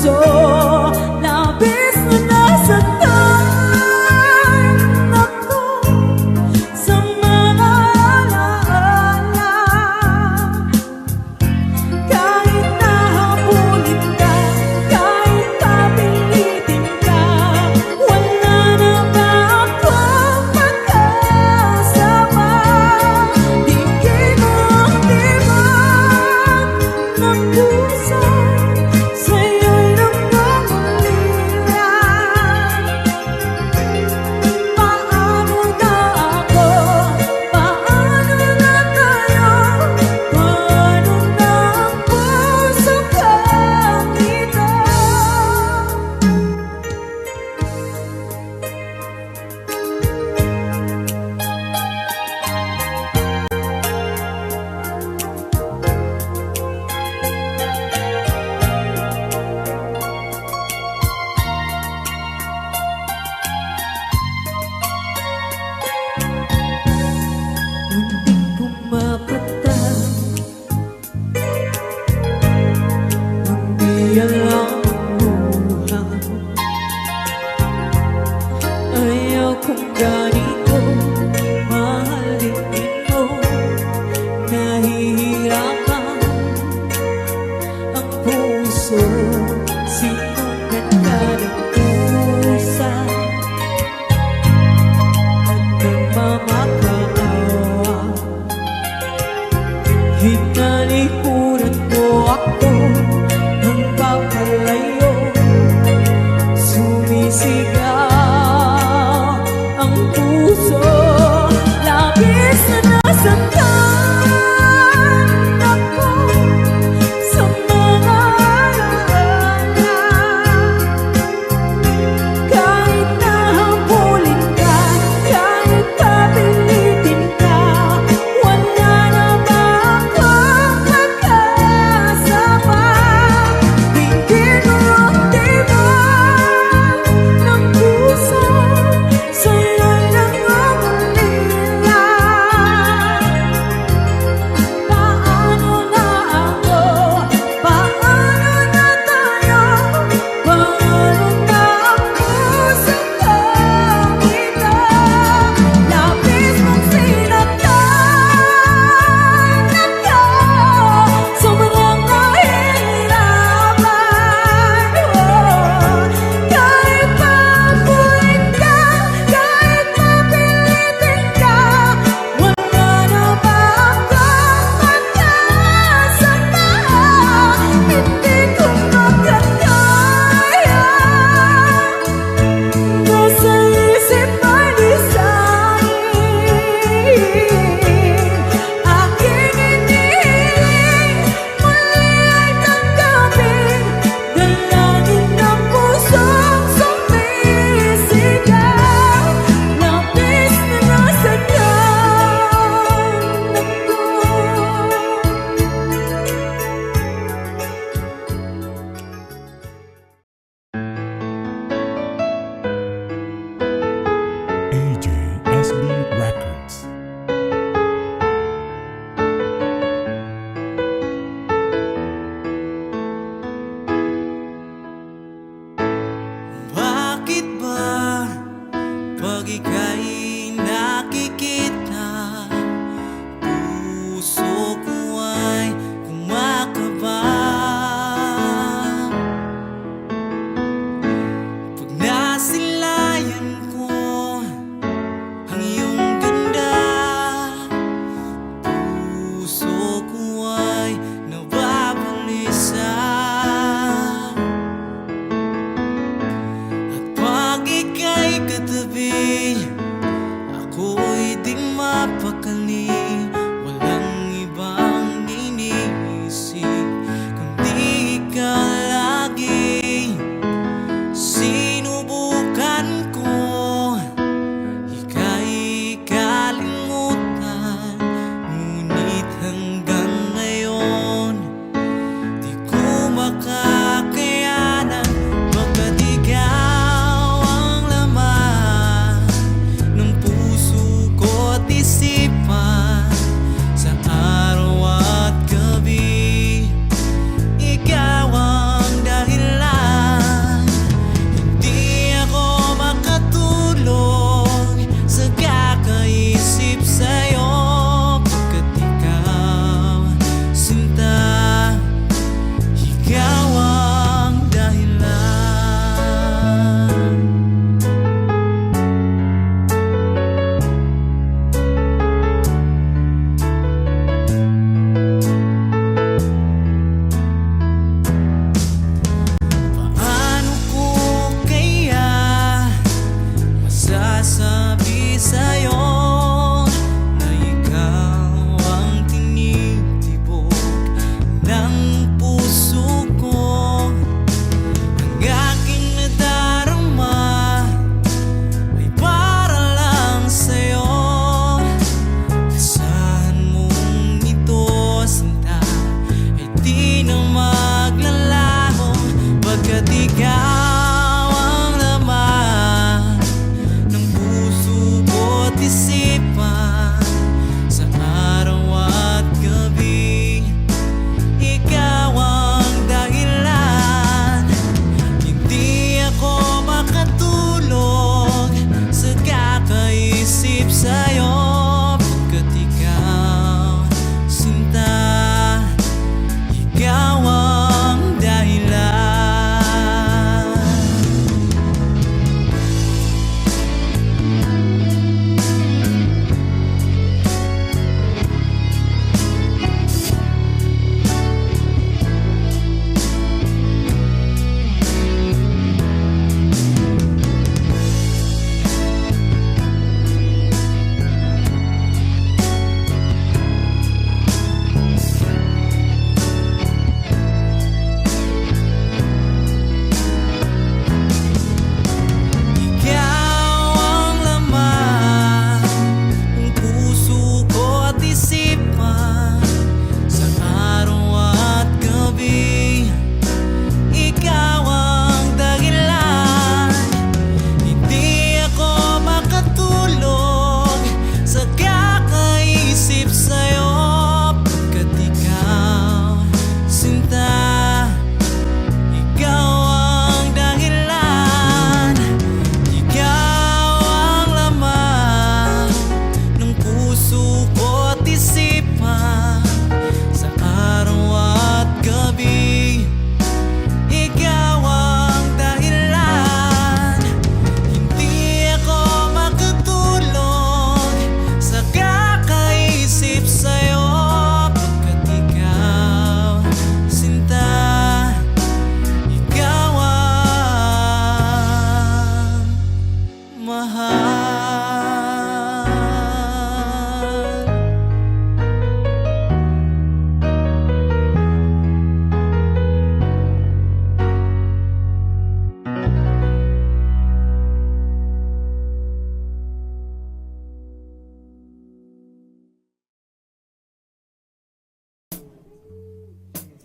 puso, labis na nasaktan ako sa mga alaala. Kahit nahabulin ka, kahit papilitin ka, wala na ba akong makasama? Digay mo ang tibag ng puso, sa'yo'y nagmamulila. Paano na ako? Paano na tayo? Paano na ang puso kang ito? Munting pumapatag, hindi alam ang buhay. Ayaw kong ganito mahalin mo, nahihirapan ang puso. Sinong ganda ng pusa at nagmamakaawa? Hinalikuran mo ako ng papalayo, sumisigaw ang puso, labis na nasaktan ako sa mga alaala. Kahit nahabulin ka, kahit papilitin ka, wala na ba akong makasama?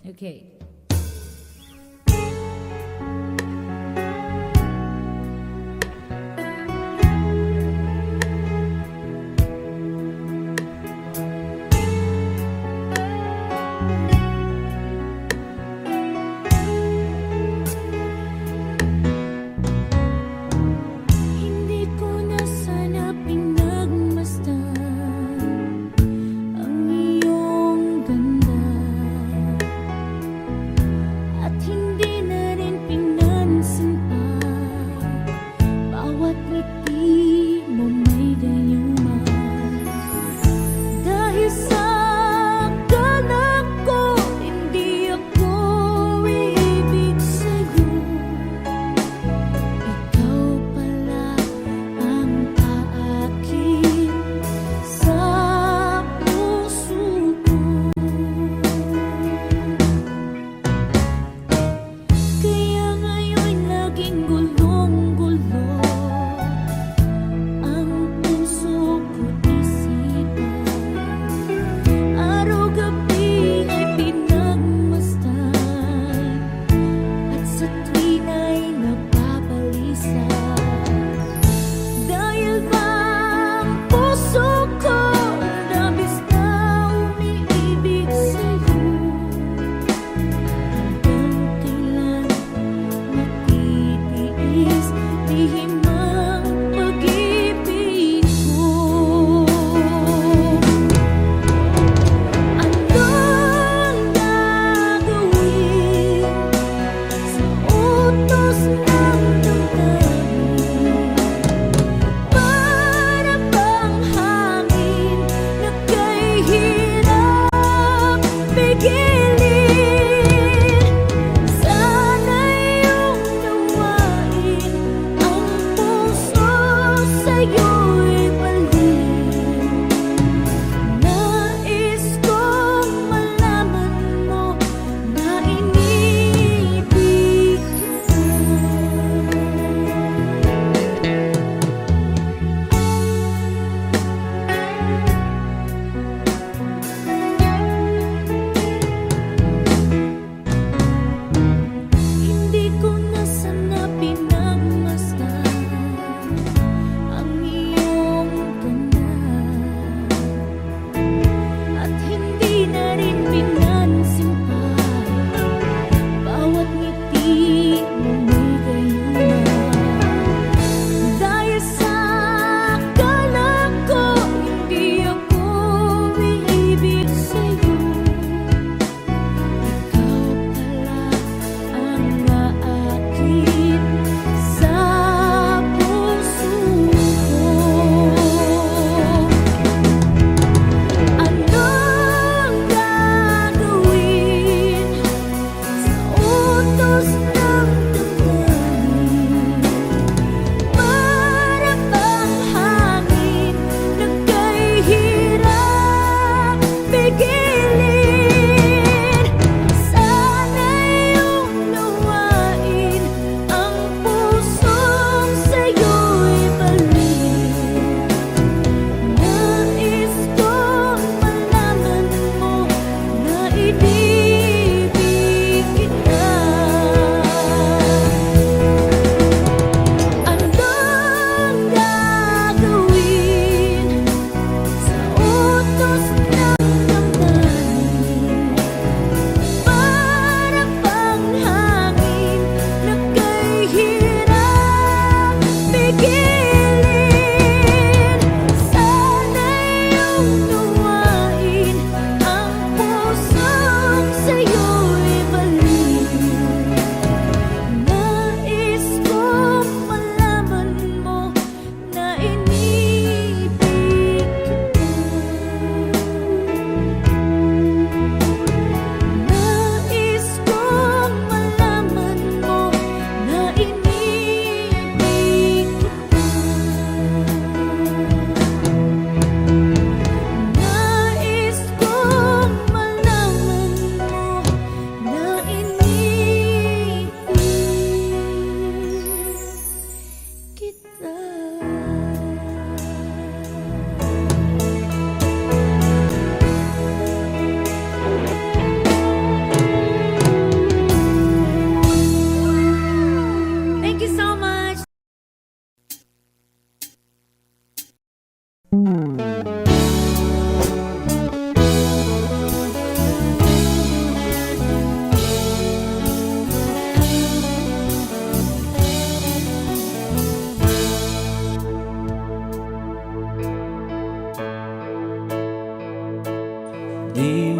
Okay. Hindi ko na sana pinagmasdan ang iyong ganda.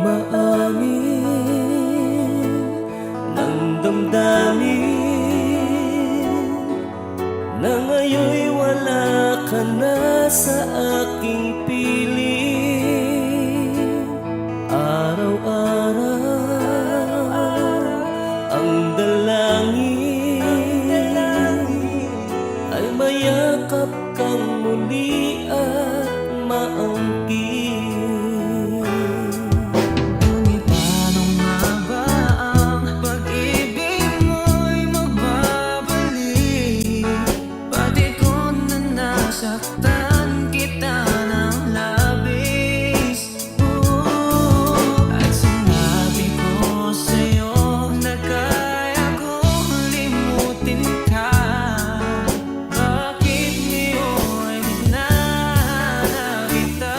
maamin ng damdamin na ngayon'y wala ka na sa aking piling. Araw-araw ang dalangin ay mayakap kang muli at maangkin. Ngunit paano nga ba ang pag-ibig mo'y magbabalik? Pati ko na nasaktan kita ng labis. At sinabi ko sa'yo na kaya kong limutin ka. Bakit ngayon hinahanap kita?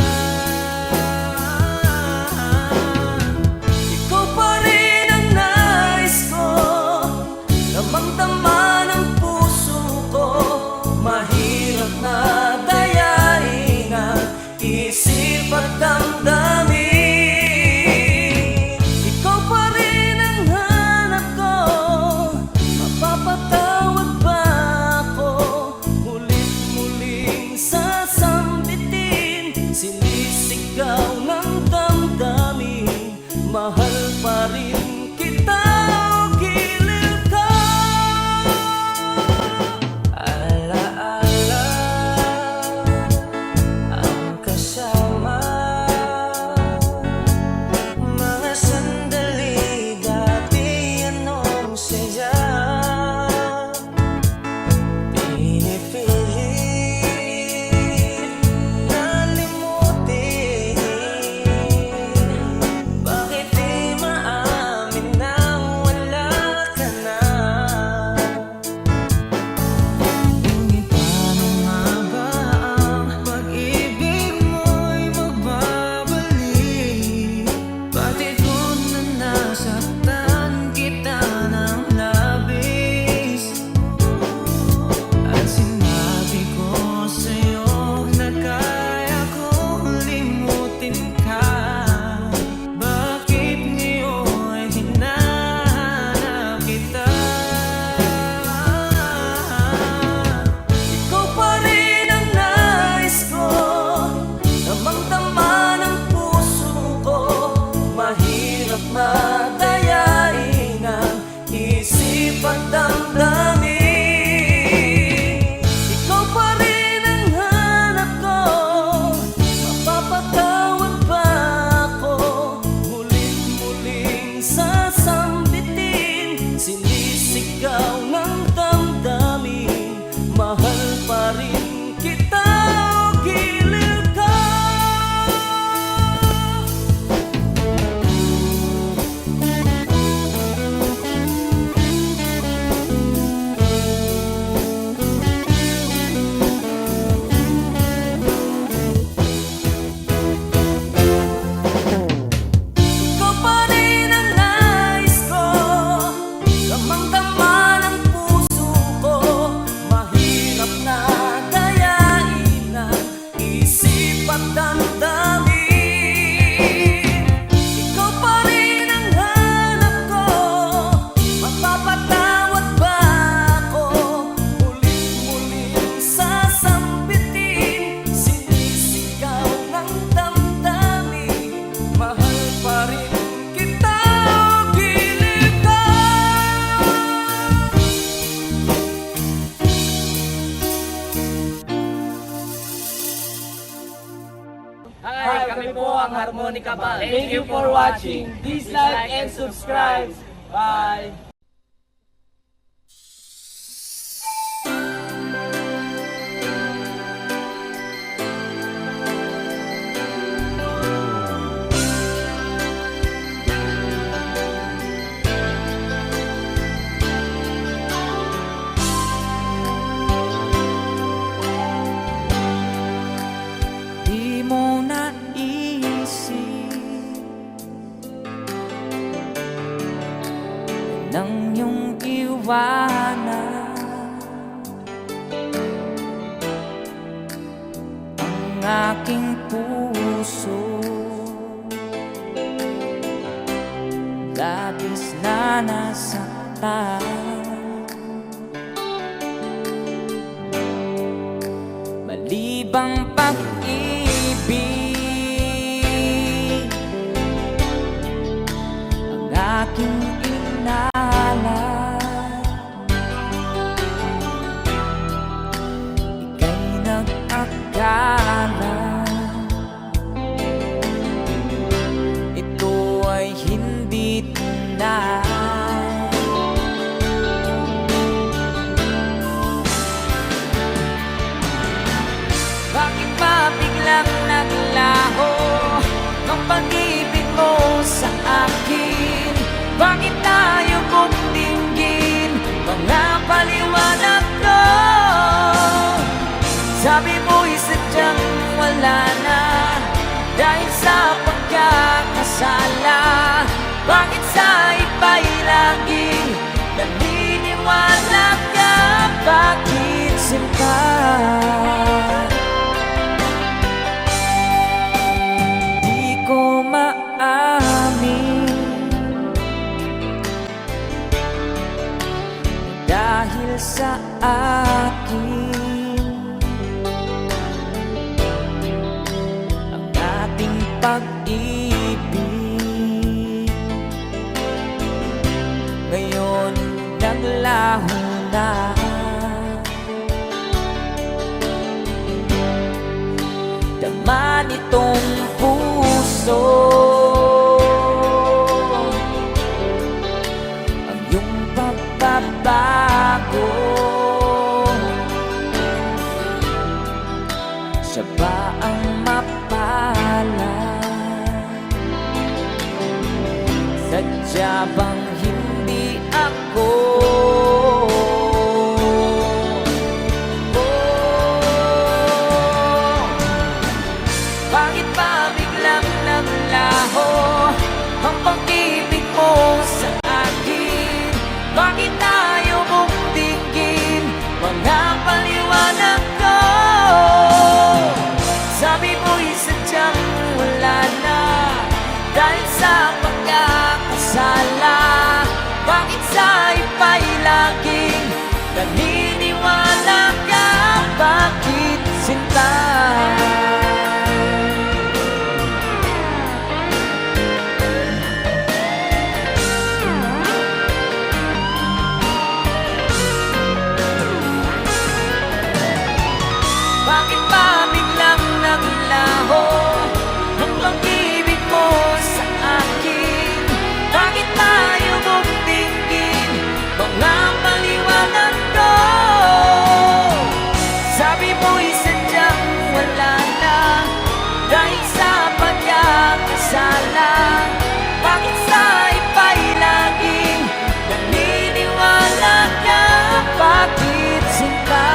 Ikaw pa rin ang nais ko, damang-dama ng puso ko. Mahirap na dayain ang isip at damdamin. Ikaw pa rin ang hanap ko, mapapatawad ba ako? Mulit-muling sasambitin, sinisigaw ng damdamin. Mahal pa rin kita o giliw ka. Alaala ang kasama, mga sandali dati anong saya. Pinipilit na limutin, bakit di maamin na wala ka na? Ngunit paano nga ba ang pag-ibig mo'y magbabalik? Pati ko na nasaktan kita ng labis. At sinabi ko sa'yo na kaya kong limutin ka. Bakit ngayon hinahanap kita? Ikaw pa rin ang nais ko, damang-dama ng puso ko. Mahirap madayain ang isip at damdamin. Ikaw pa rin ang hanap ko, mapapatawad ba ako? Mulit-muling sasambitin, sinisigaw ng damdamin. Mahal pa rin kita o giliw ka. Ikaw pa rin ang nais ko, damang-dama ng puso ko. Mahirap na dayain ang isip at damdamin. Ikaw pa rin ang hanap ko, mapapatawad ba ako? Mulit-muling sasambitin, sinisigaw ng damdamin. Mahal pa rin kita o giliw ka. Hi, kami po ang Harmonica Band. Thank you for watching. Please like and subscribe. Bye! Di mo naisip nang iyong iwanan ang aking puso. labis na nasaktan. Malibang pag-ibig ang aking inalay. Ika'y nag-akala ito ay hindi tunay. Bakit ba biglang naglaho ang pag-ibig mo sa akin? Bakit tayo kong dinggin mga paliwanag ko? Sabi mo'y sadyang wala na dahil sa pagkakasala. Bakit sa iba'y laging naniniwala ka? Bakit sinta? Di ko maamin dahil sa akin ang ating pag-ibig ngayon naglaho na. Dama nitong puso ang iyong pagbabago. Siya ba ang mapala? Sadya bang hindi ako? Bakit ba biglang naglaho ang pag-ibig mo sa akin? Bakit tayo mong tingin mga paliwanag ko? Sabi mo'y sadyang wala na dahil sa pagkakasala. Bakit sa iba'y laging naniniwala ka? Bakit sinta? Bakit ba biglang naglaho ang pag-ibig mo sa akin? Bakit tayo mong tingin mga paliwanag ko? Sabi mo'y sadyang wala na dahil sa pagkakasala. Bakit sa iba'y laging naniniwala ka? Bakit sinta?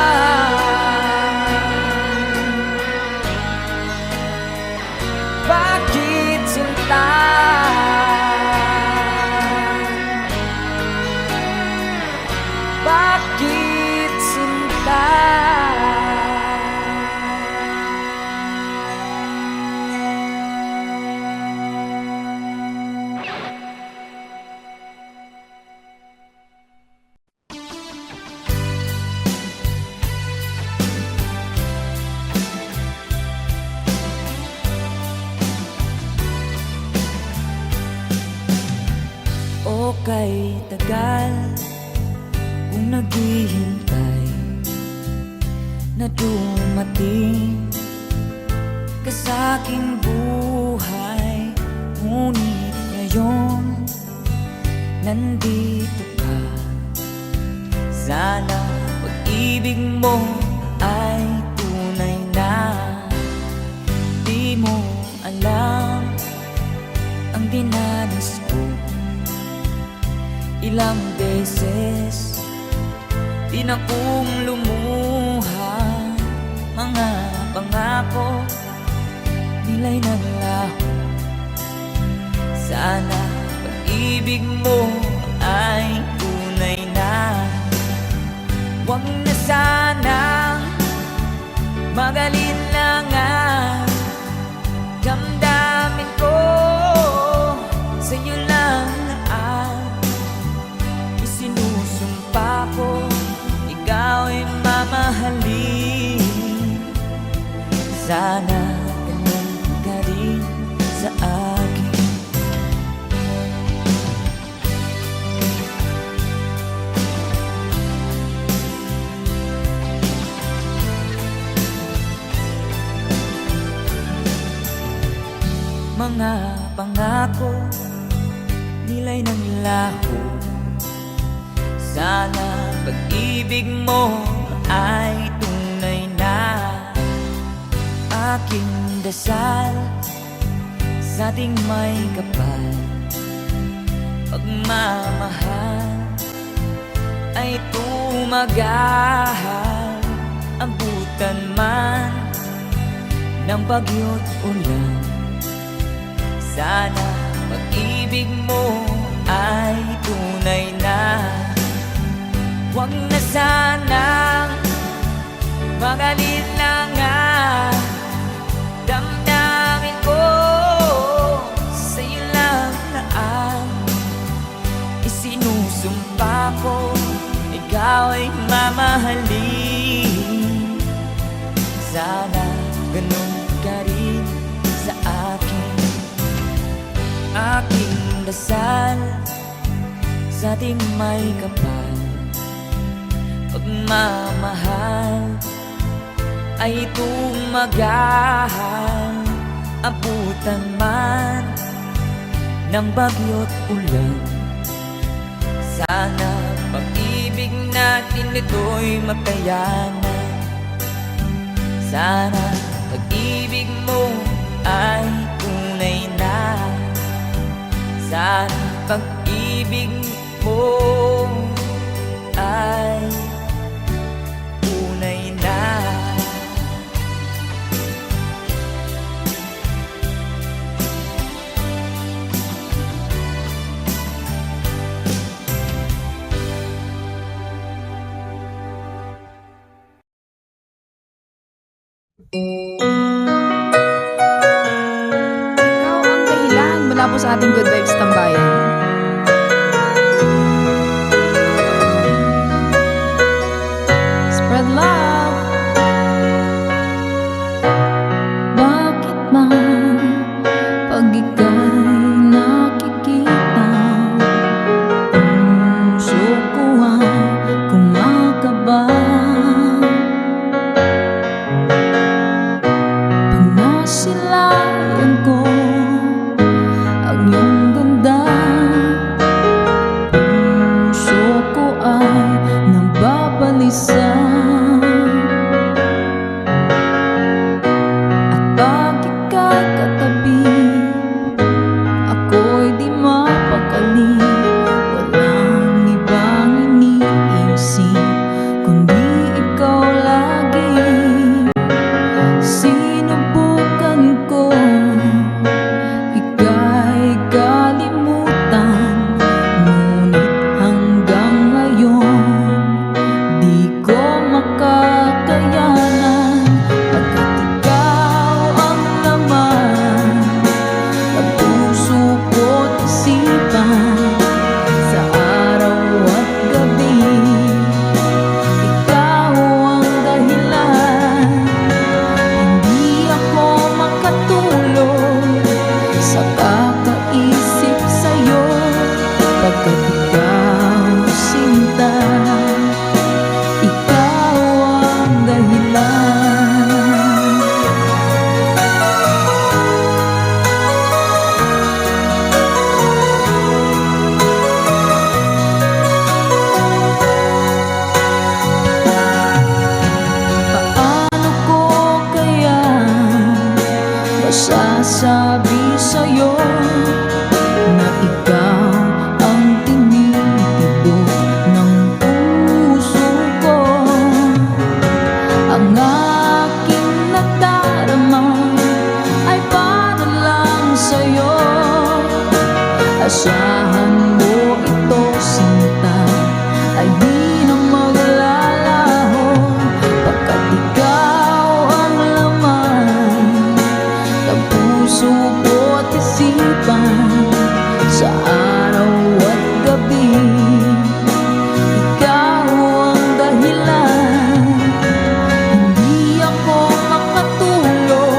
Bakit sinta? Bakit sinta? O kay tagal kung naghihintay na dumating ka sa'king buhay. Ngunit ngayon nandito ka. Sana pag-ibig mo ay tunay na. Di mo alam ang dinanas ko. Ilang beses din akong lumuha. Mga pangako nila'y naglaho. Sana pag-ibig mo ay tunay na. Huwag na sana mag-alinlangan. Damdamin ko sa'yo lang na Sana ganun ka rin sa akin. Mga pangako, nilay ng laho. Sana pag-ibig mo ay tunay na. Aking dasal sa ating may kapal, pagmamahal ay tumagal. Abutan man ng bagyo't ulan, sana pag-ibig mo ay tunay na. Huwag na sanang mag-alinlangan, damdamin ko sa'yo lang na ang isinusumpa ko. Ikaw ay mamahalin, sana ganun ka rin sa akin. Aking dasal sa ating may kapal, pagmamahal ay tumagal. Abutan man ng bagyo't ulan, sana pag-ibig natin ito'y makayanan. Sana pag-ibig mo ay tunay na. Sana pag-ibig mo ay tunay na. Ikaw ang dahilan mula po sa ating Good Vibes Tambayan. Spread love. Bakit ba pag ika'y nakikita, puso ko ay kumakaba? Pag nasilayan ko ang iyong ganda, puso ko ay nababalisa. At pag ika'y katabi, ako'y di mapakali. Walang ibang iniisip kundi ikaw lagi. Sinubukan ko ika'y kalimutan, ngunit hanggang ngayon di ko makakayanan. Pagkat ikaw ang laman ng puso ko't isipan, sa araw at gabi ikaw ang dahilan. Hindi ako makatulog sa kakaisip sa'yo, pagkat ikaw sinta, ikaw ang dahilan. Paano ko kaya masasabi sa'yo na ikaw ang tinitibok ng puso ko? Ang aking nadarama ay para lang sa'yo. Asahan mo ito, sinta, ay di na maglalaho, pagkat ikaw ang laman ng puso ko't isipan, sa araw at gabi ikaw ang dahilan. Hindi ako makatulog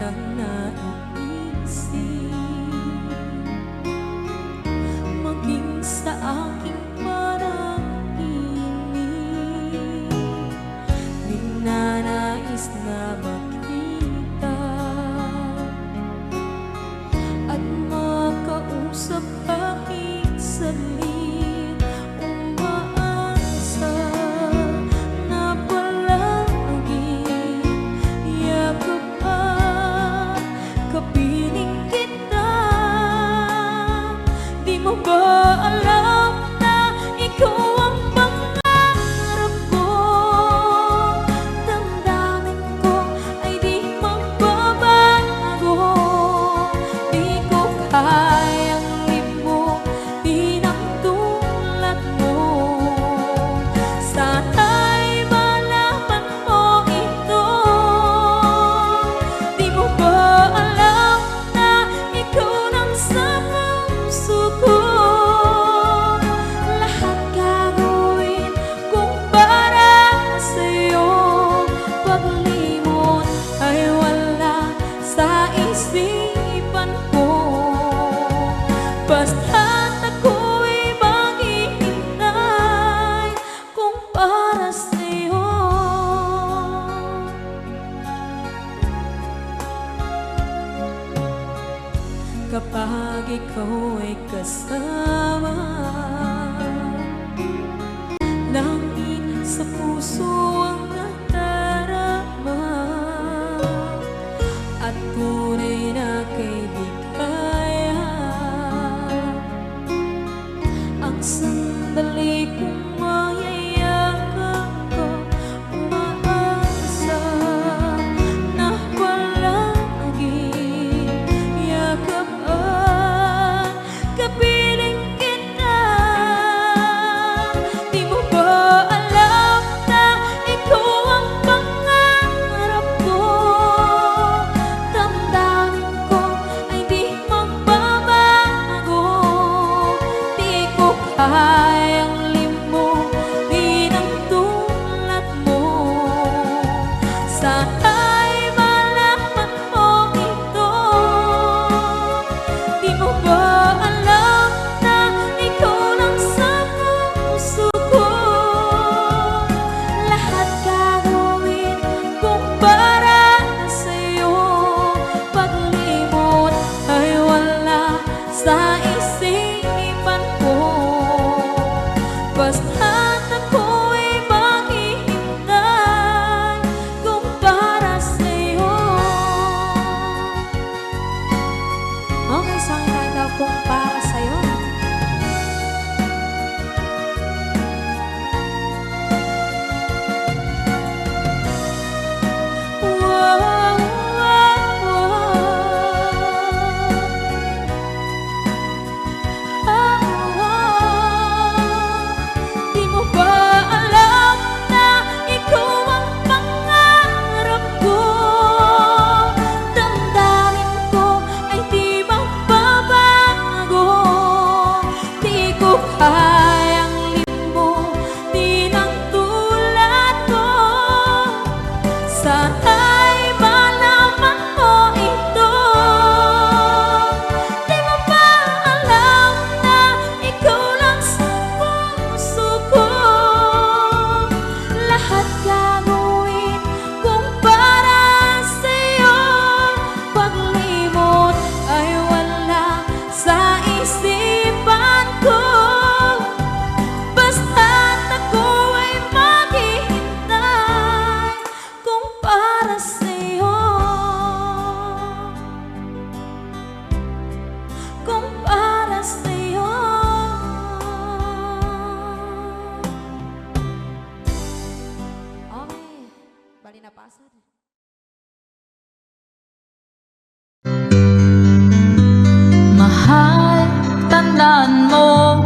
kang naiisip, maging sa aking parang inip. Di na nais na makita at makausap kahit saglit. Umaasa na palagi yakap at kapiling kita. Di mo ba alam na ikaw ang pangarap ko? Damdamin ko ay di magbabago. Di ko kayang libmo, di ng tulad mo. Sana'y malaman mo ito. Di mo ba alam na ikaw lang sa puso ko? Lahat gagawin kung para sa'yo. Paglimot ay wala sa isipan ko. Basta't ako'y maghihintay kung para sa'yo. Kapag ikaw ay kasama, langit sa puso ang nadarama, at tunay na kaibigan. Ang sandali kong mayayakap ko, umaasa na palagi yakap at kapiling kita. Di mo ba alam na ikaw ang pangarap ko? Damdamin ko ay di magbabago. Di ko kayang limbo, di ng tulad mo. Sana'y malaman mo ito. Di mo ba alam na ikaw lang sa puso ko? Lahat gagawin kung para sa'yo. Paglimot ay wala sa isipan ko. Basta't ako'y maghihintay kung para sa'yo. Okay, so ang kanta kung para sa'yo. Wow, wow, Di mo ba alam na ikaw ang pangarap ko? Damdamin ko ay di magbabago. Di ko kayang limbo, di ng tulad ko. Sana'y malaman mo ito. Di mo ba alam na ikaw lang sa puso ko? Lahat gagawin kung para sa'yo. Paglimot ay wala sa isipan ko. Basta't ako ay maghihintay kung para sa'yo. Kung para sa'yo. Okay, bali na pasad. Mahal, tandaan mo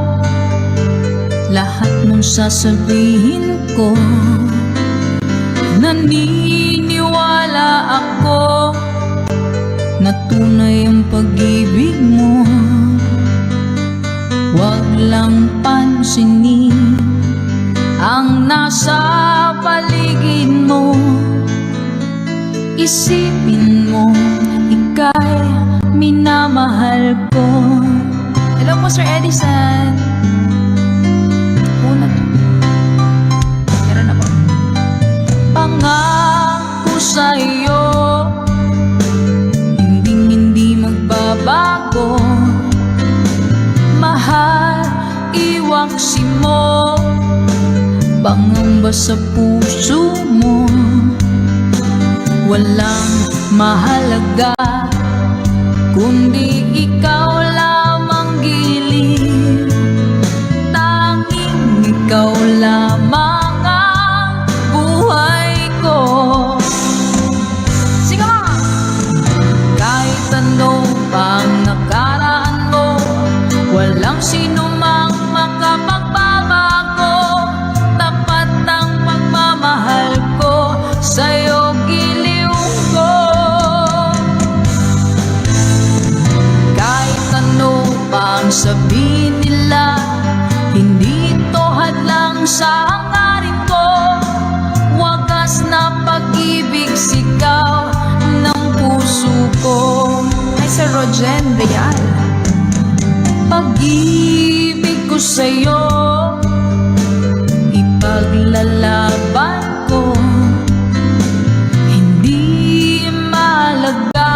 lahat ng sasabihin ko. Naniniwala ako na tunay ang pag-ibig mo. Huwag lang pansinin ang nasa paligid mo. Isipin mo ika'y minamahal ko. Hello po, Sir Edison. Una. Meron na po. Pangako sa'yo, hindi magbabago. Mahal, iwaksi mo, pangamba sa puso mo. Walang mahalaga, kundi ikaw lamang giliw. Tanging ikaw lamang ang buhay ko. Sige mga! Kahit ano pang nakaraan mo, walang sino mang makapagbabago. Tapat ang pagmamahal ko, sa'yo giliw ko. Kahit ano pang sabihin nila, hindi ito hadlang sa hangarin ko. Wagas na pag-ibig, sigaw ng puso ko. Hi, Sir Rogen Real. Pag-ibig ko sa'yo, ipaglalaban ko. Hindi mahalaga,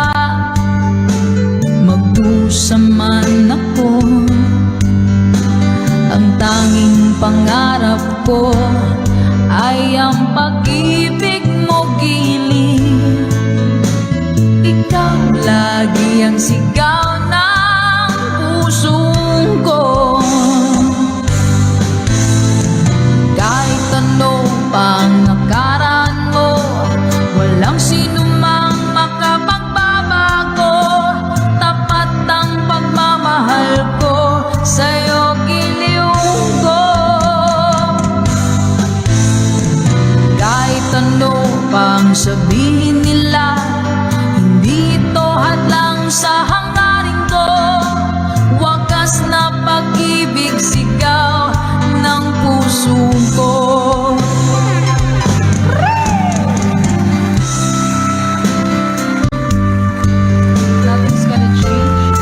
mag-usa man ako. Ang tanging pangarap ko ay ang pag-ibig mo giliw. Ikaw lagi ang sigaw ng puso ko. Kahit ano pang nakaraan mo, walang sino mang makapagbabago. Tapat ang pagmamahal ko, sa'yo giliw ko. Kahit ano pang sabihin nila, hindi ito hadlang sa hangarin ko. Wagas na pag-ibig, sigaw ng puso ko. Nothing's gonna change.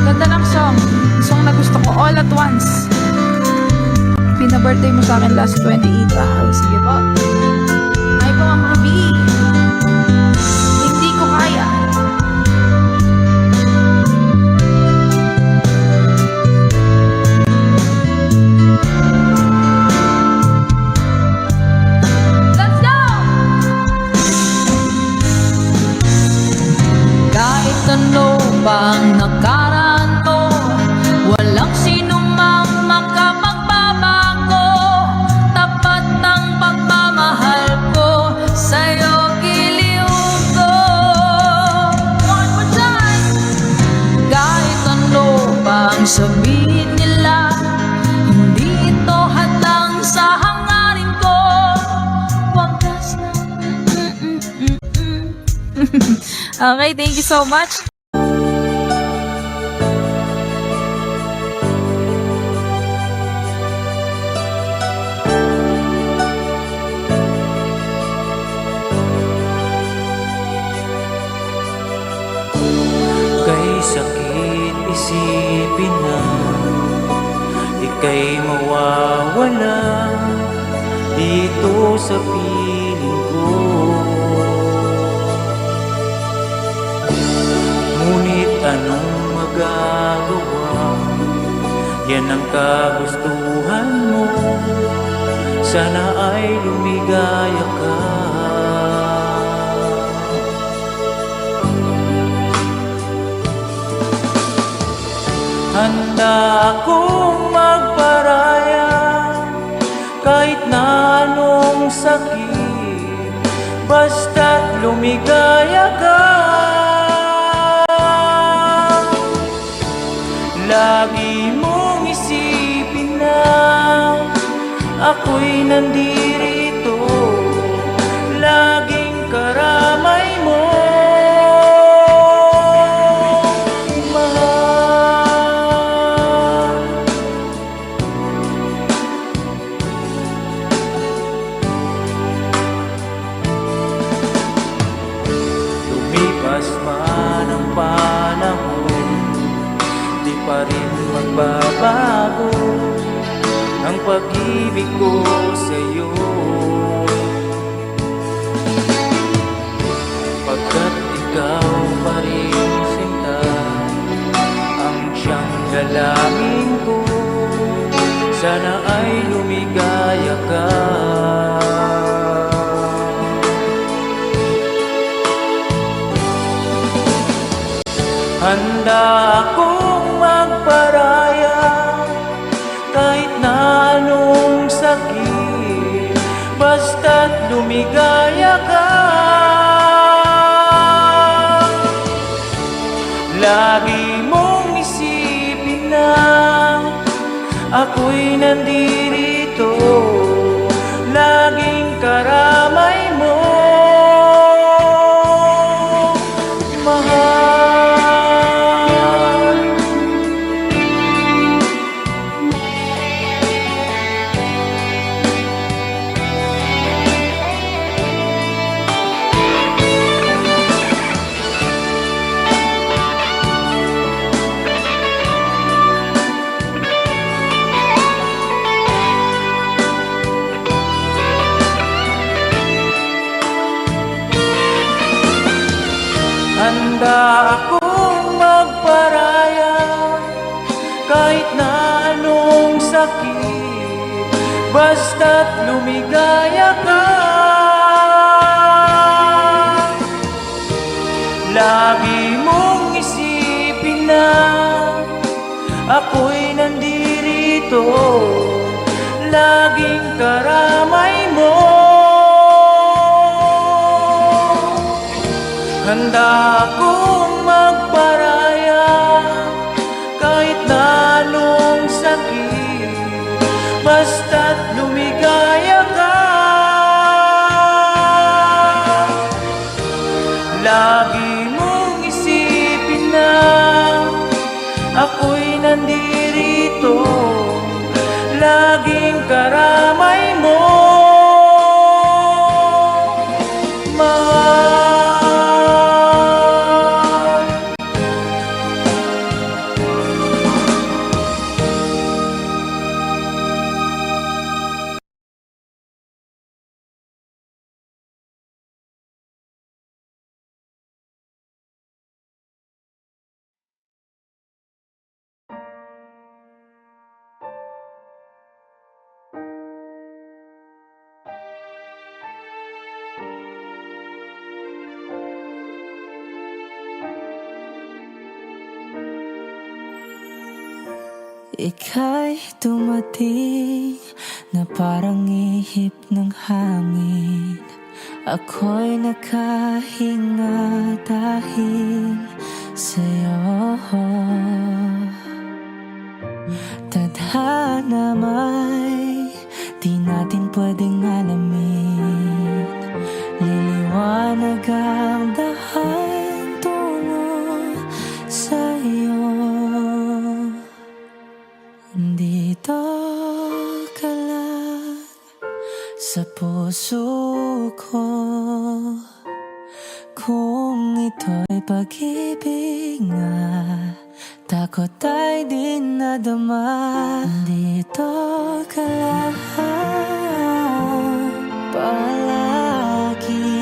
Ganda ng song. Song na gusto ko, All at Once. Pina-birthday mo sa akin last 28. Sige po. Hi po, Ma'am Ruby. Hindi ko kaya. Let's go! Kahit ano pang nakaraan mo, walang sino mang makapagbabago. Tapat ang pagmamahal ko, sa'yo giliw ko. One more time! Kahit ano pang sabihin nila, hindi ito hadlang sa hangarin ko. Wagas na Okay, thank you so much. Kay sakit isipin na ika'y mawawala dito sa piling ko. Ngunit anong magagawa? Yan ang kagustuhan mo. Sana ay lumigaya ka. Handa akong magparaya kahit na anong sakit, basta't lumigaya ka. Lagi mong isipin na ako'y nandirito, laging karamay mo. magbabago ang pag-ibig ko sa'yo. Pagkat ikaw pa rin sinta ang siyang dalangin ko, sana ay lumigaya ka. Handa akong magparaya kahit na anong sakit, basta't lumigaya ka. Lagi mong isipin na ako'y nandirito, laging karamay mo, mahal. Handa akong magparaya kahit na anong sakit, basta't lumigaya ka. Lagi mong isipin na ako'y nandirito, laging karamay mo. Handa akong magparaya kahit na anong sakit, basta't lumigaya ka. Lagi mong isipin na ako'y nandirito, laging karamay mo, mahal. Ika'y dumating na parang ihip ng hangin. Ako'y nakahinga dahil sa'yo. Tadhana may di natin pwedeng alamin. Liliwanag ang dahan tungo sa'yo. Dito ka lang sa puso ko, kung ito'y pag-ibig nga, takot ay di nadama. Dito ka lang palagi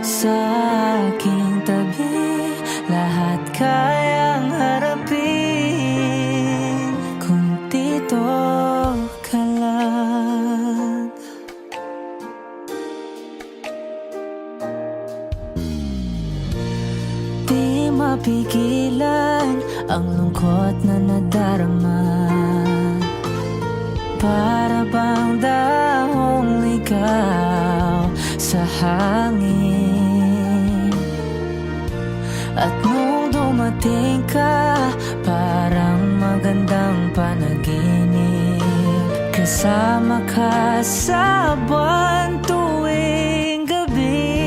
sa aking tabi, lahat kayang harapin kung dito ka lang. Di mapigilan ang lungkot na nadarama, para bang dahong ligaw sa hangin. At nung dumating ka, parang magandang panaginip, kasama ka sa buwan tuwing gabi.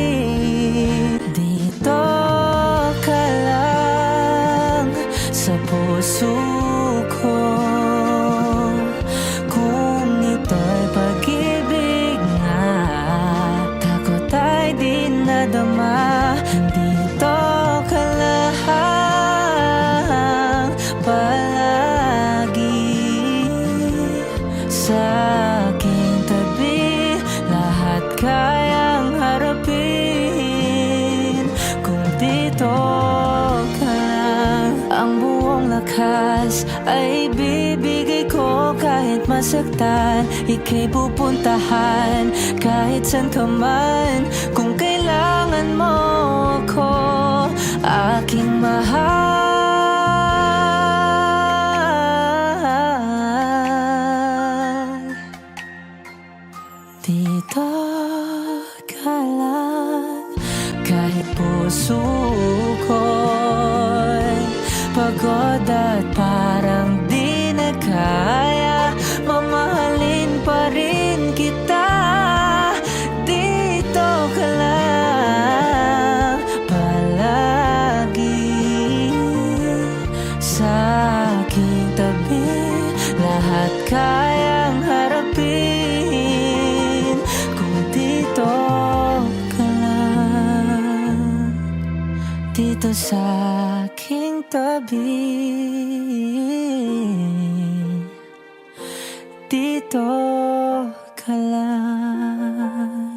Dito ka lang sa puso ko, kung ito'y pag-ibig nga, takot ay di nadama. Dito ka lang wakas ay bibigay ko kahit masaktan. Ika'y pupuntahan kahit saan ka man. Kung kailangan mo ako, aking mahal. Dito ka lang, kahit puso ko'y pagod at parang di na kaya, mamahalin pa rin kita. Dito ka lang, palagi sa aking tabi. Lahat kayang harapin kung dito ka lang, dito sa aking tabi. Dito ka lang.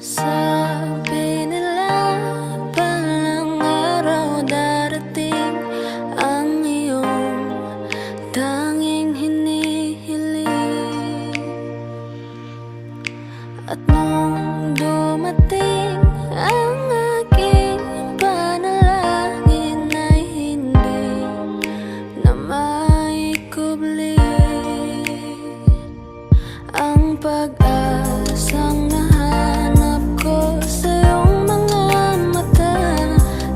Sabi nila palang araw darating ang iyong tanging hinihiling. At nung dumating ang aking panalangin ay hindi na maikubli. Ang pag-asang nahanap ko sa iyong mga mata,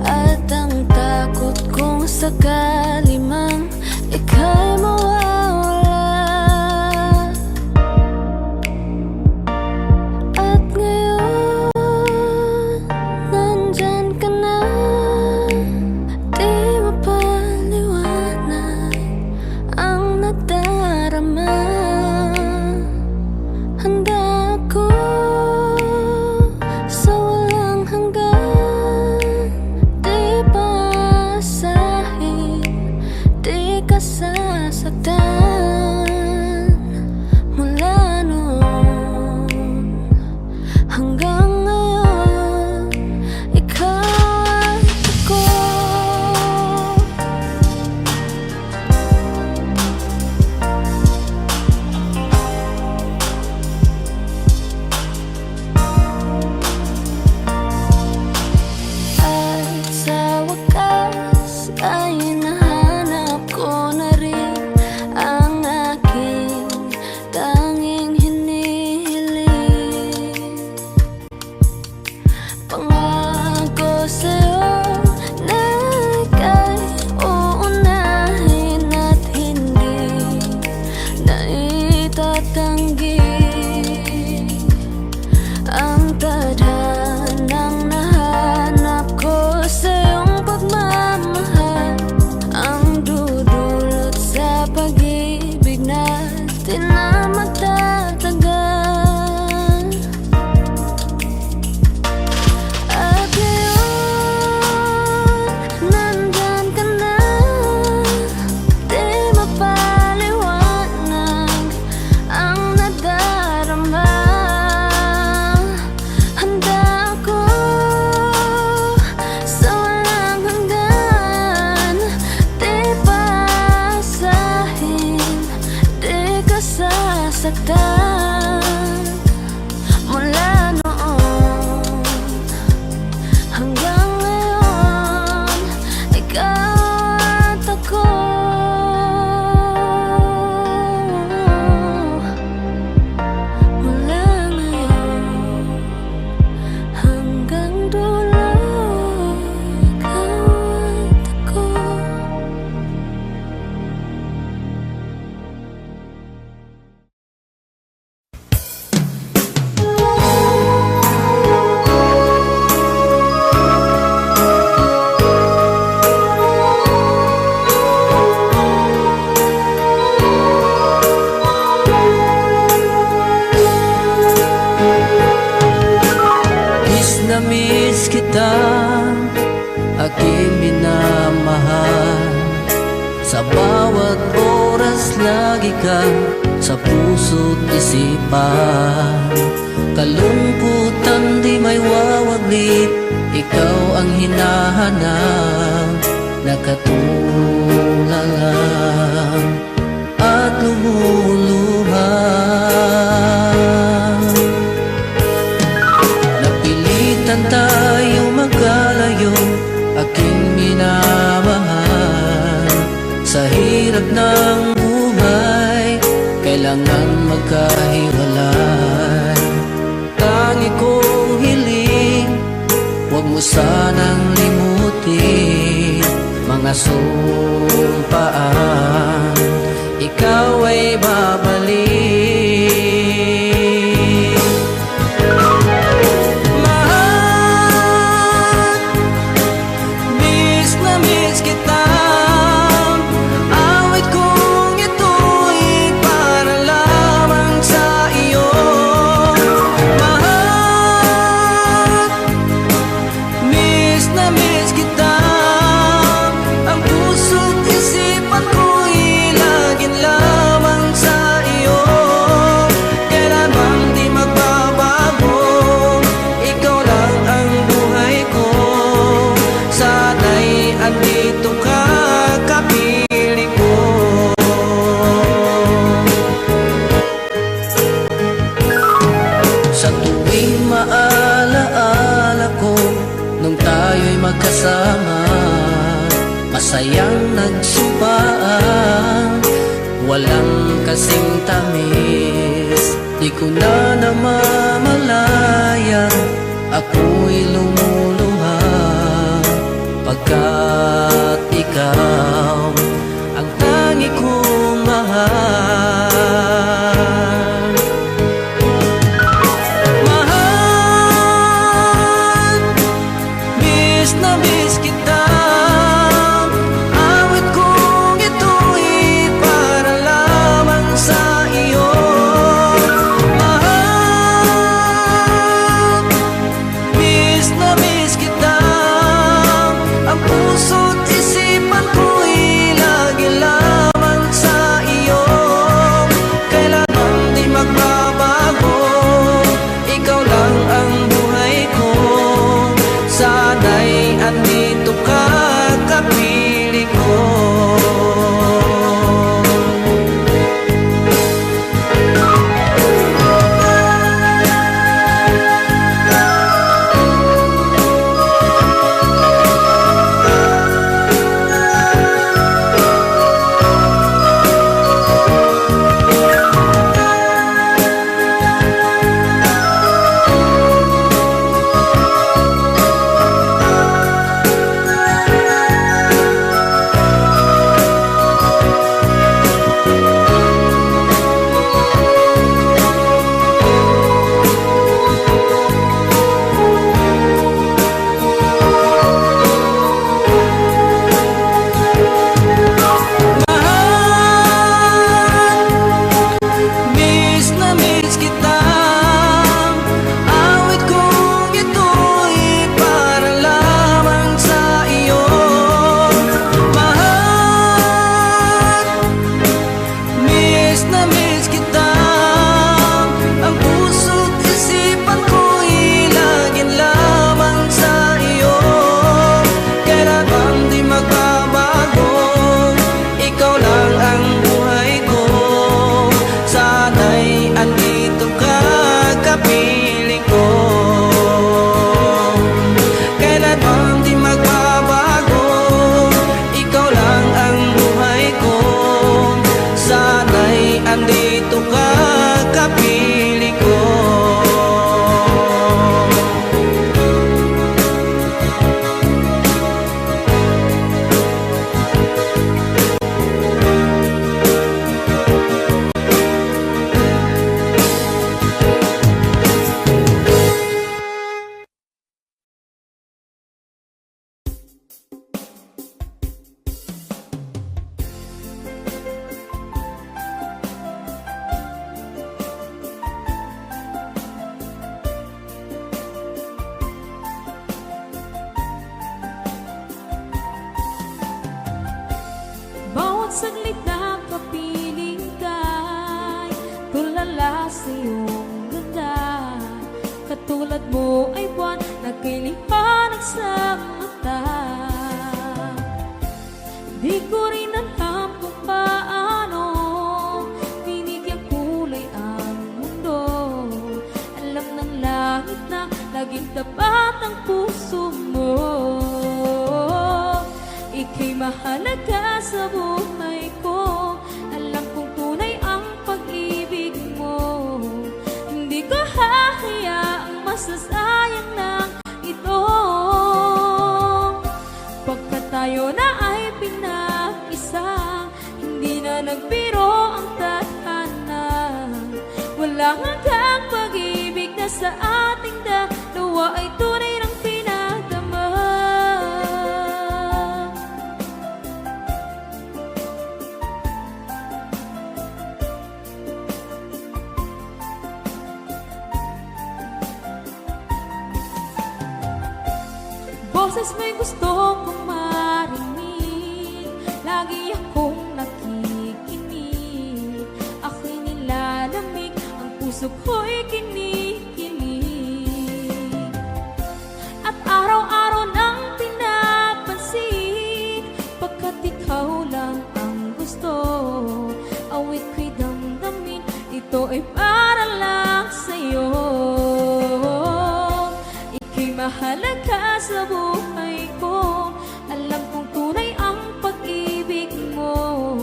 at ang takot kong sakali mang ika'y mawawala. At ngayon, nandyan ka na, di mapaliwanag ang nadarama. Handa ako sa walang hanggan, di paasahin, di ka sasaktan. Mula noon hanggang ngayon, ikaw at ako. At sa wakas ay nahanap ko na rin ang aking tanging hinihiling. Pangako sa'yo na ika'y uunahin at hindi na itatanggi. Ang tadhanang nahanap ko sa iyong pagmamahal, ang dudulot sa pag-ibig natin na magtatagal. At ngayon, na miss kita, aking minamahal. Sa bawat oras lagi ka sa puso't isipan. Kalungkutan di may wawaglit, ikaw ang hinahanap. Nakatulala at lumuluha. Napilitan tayo magkalayo, aking minamahal. Sa hirap ng buhay, kailangan magkahiwalay. Tangi kong hiling, huwag mo sanang limutin mga sumpaan, ikaw ay babalik. Mahal, miss na miss kita. Awit kong ito'y para lamang sa iyo. Mahal, miss na miss kita. Ang puso't isipan ko'y laging lamang sa iyo. Kailanman di magbabago, ikaw lang ang buhay ko. Sana'y andito ka, kapiling ko. Sa tuwing maalaala ko nung tayo'y magkasama, masayang nagsumpaan, walang kasing tamis. Di ko na namamalayan, ako'y lumuluha, pagkat ikaw ang tangi kong mahal. Mahal, miss na miss kita. Awit kong ito'y para lamang sa iyo. Mahal, miss na miss kita. Ang puso't isipan ko'y lagi lamang sa iyo. Kailanman di magbabago, ikaw lang ang buhay ko. Sana'y andito tulad mo ay buwan na kay liwanag sa mata. Di ko rin alam kung paano binigyan kulay ang mundo. Alam ng langit na laging tapat ang puso mo. Ika'y mahalaga sa buhay ko. Alam kong tunay ang pag-ibig mo. Hindi ko hahayaang masasayang na ito. Pagkat tayo na ay pinag-isa, hindi na nagbiro ang tadhana. Walang hanggang pag-ibig na sa ating dalawa ay tunay ng pinadama. Boses mo'y gusto kong marinig, lagi akong nakikinig. Ako'y nilalamig, ang puso ko'y kinikilig. At araw-araw nang pinapansin, pagkat ikaw lang ang gusto. Awit ko'y damdamin, ito ay para lang sa'yo. Ika'y mahalaga sa buhay ko. Alam kong tunay ang pag-ibig mo.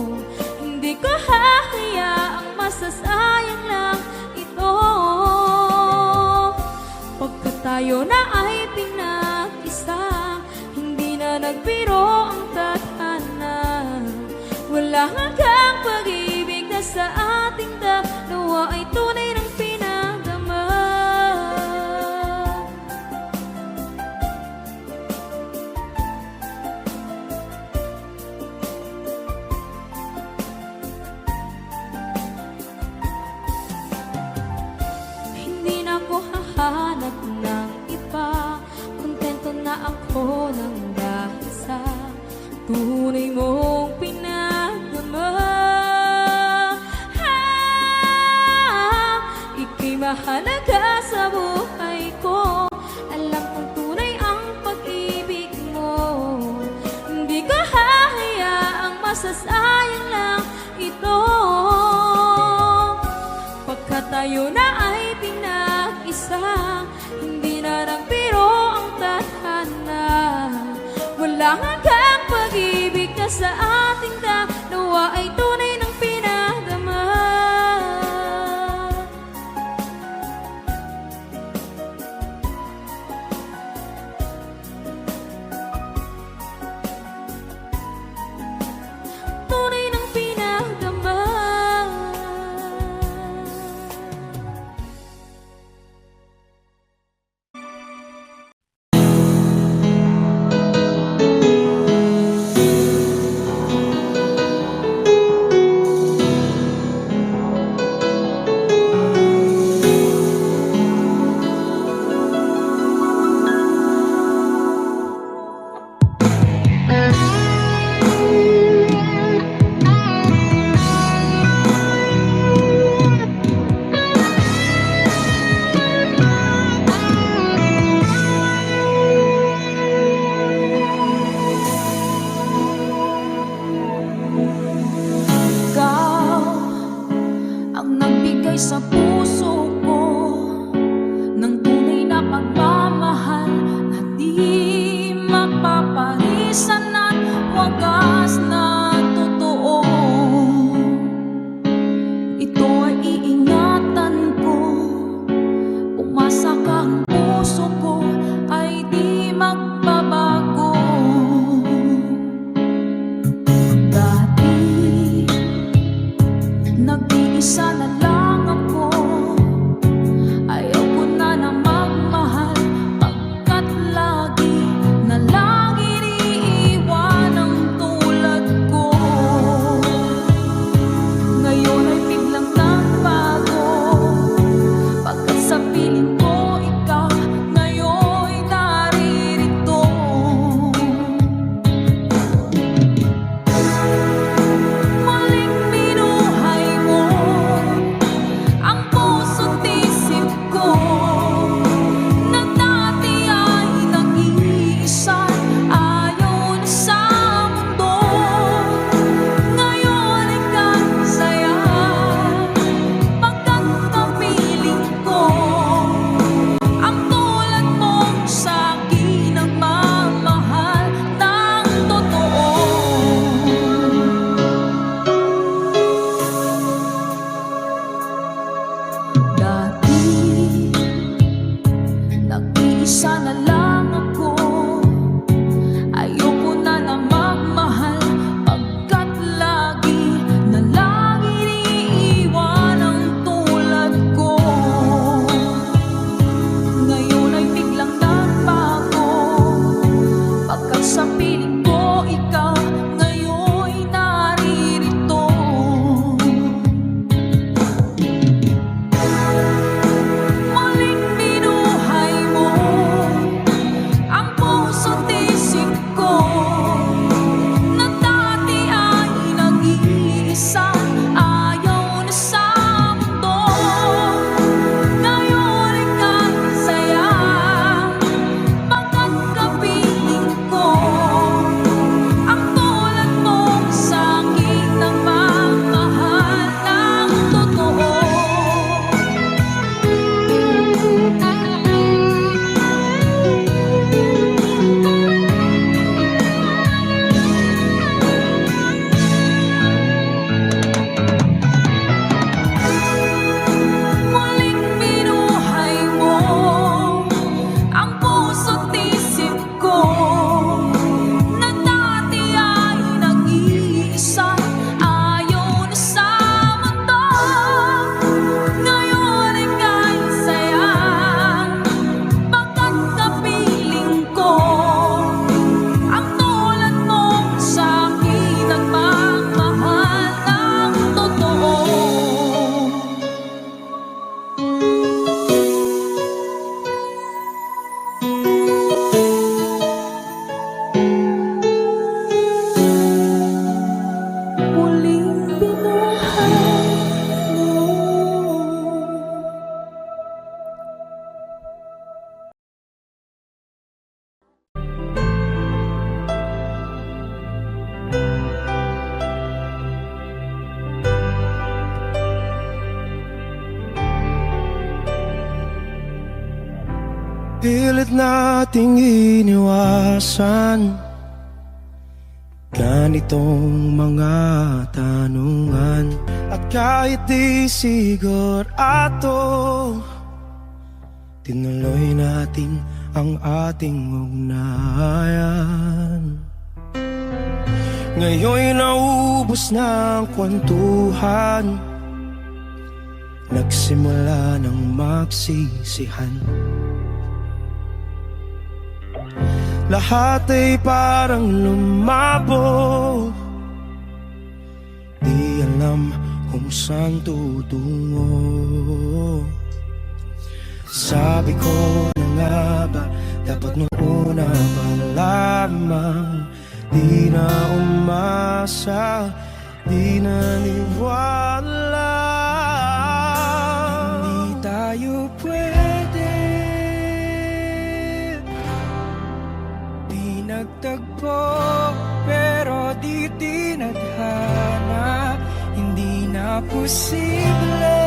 Hindi ko hahayaang masasayang lang ito. Pagkat tayo na ay pinag-isa, hindi na nagbiro ang tadhana. Wala hanggang pag-ibig na sa ating dalawa ay tunay ng pinadama. Hindi na ako hahanap ng iba, kontento na ako ng dahil sa tunay mong pinadama. Ika'y mahalaga sa buhay ko. Alam kong tunay ang pag-ibig mo. Hindi ko hahayaang masasayang lang ito. Pagkat tayo na ay pinag-isa, hindi na nagbiro ang tadhana. Wala hanggang pag-ibig na sa ating dalawa ay tunay ng pinadama. Tunay ng pinadama. pilit nating iniwasan ganitong mga tanungan. At kahit di sigurado, tinuloy natin ang ating ugnayan. Ngayon'y naubos na ang kwentuhan, nagsimula ng magsisihan. Lahat ay parang lumabo, di alam kung saan tutungo. Sabi ko na nga ba, dapat nung una pa lamang, di na umasa, di naniwala. Hindi tayo pwede, di nagtagpo, pero di tinadhana. Hindi na posible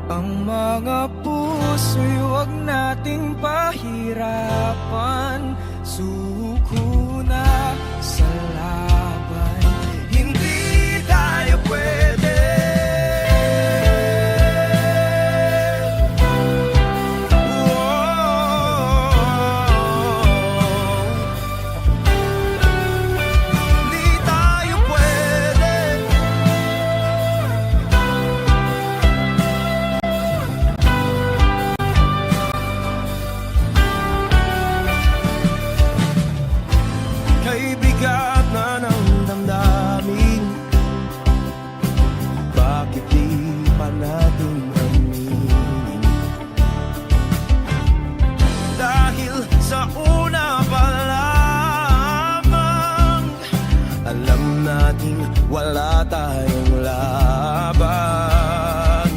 ang mga puso'y huwag nating pahirapan. Suko na sa laban, hindi tayo pwede. Hindi tayo pwede. Kay bigat na ng damdamin, bakit di pa natin aminin? Dahil sa una pa lamang, alam natin wala tayong laban.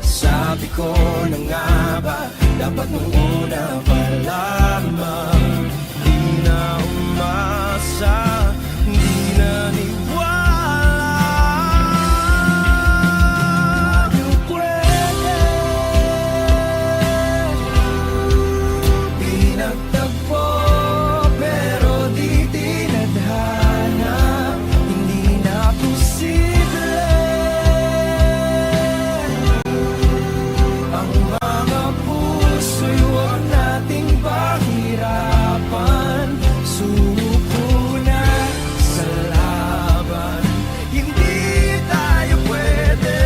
Sabi ko na nga ba, dapat nung una pa lamang, di na umasa, di naniwala. Tayo pwede, di nagtagpo, pero di tinadhana. Hindi na posible ang mga puso'y huwag nating pahirapan. Suko na sa laban, hindi tayo pwede.